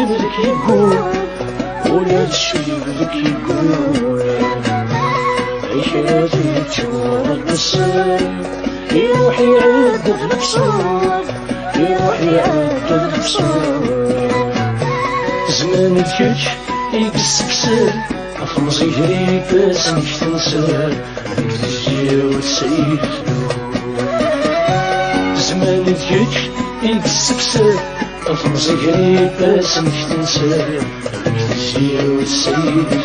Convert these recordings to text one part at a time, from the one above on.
بدك يقول ولا تشي بدك يقول عيش لازم تشوف القصة يروح يعد بنفسه يروح يعد بنفسه زمان تكش يقص كسر أفرص يجري بس مش تنسى تجي والسيد زمان تكش يقص كسر أفرص يجري بس مش تنسى تجي والسيد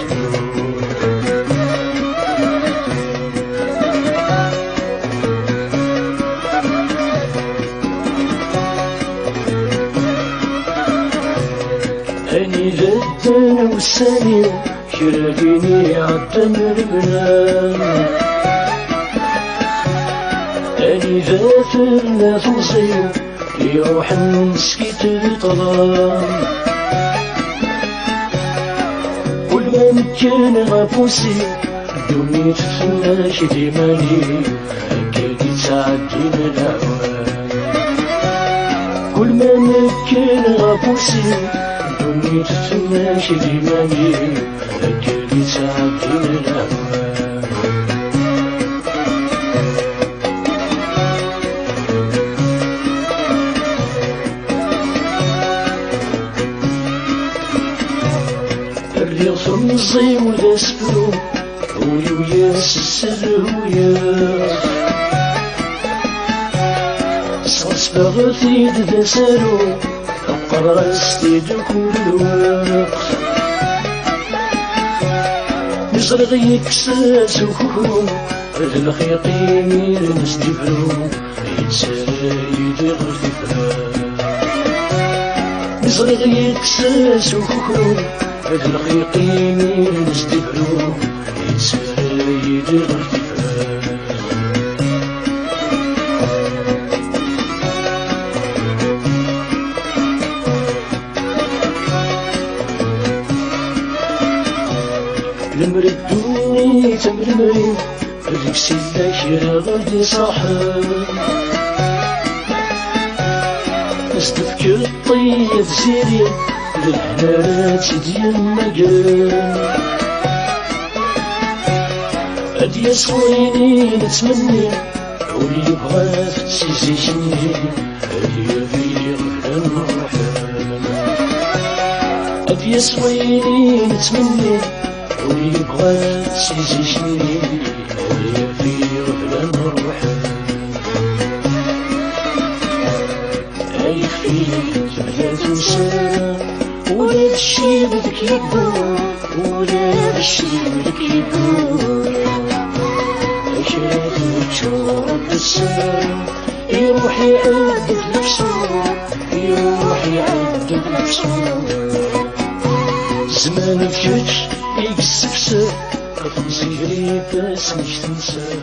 أني جدا والسني شراكيني عالتمر بنام أني ذات الناس مصير يروح نسكت الطلام كل ما مكان غفوسي دوني تتفناش ديماني هكاكي تعدي من الأعوام كل ما مكان غفوسي دوني تتفناش ديماني هكاكي تعدي من الأعوام الرياض رمزي ولا سبلو هولي وياس السر وياس صوص بغثي ذا سارو أبقى استيد كل وقت نصرغ يكساس وكفرو الخيقي مير نستفرو يتسايد غرفة نصرغ يكساس وكفرو الخيقي مير نستفرو يتسايد غرفة المردوني تمرمري هذيك سيدك غادي صاحب استفكر الطيب سيري للحنانات ديال مقام هادي صويني نتمني ولي بغات تسيسيني هادي في غفلان الرحمن هادي صويني نتمني ولي بغات تسيسيني هادي في غفلان الرحمن عيفي زعلات وسلام ولا تشي بدك يقول ولا تشي بدك يقول عشرات وتشوف السلام يروح يعد بنفسه يروح يعد بنفسه زمان فيك يقص كسر خاف مصيري بس مش تنسى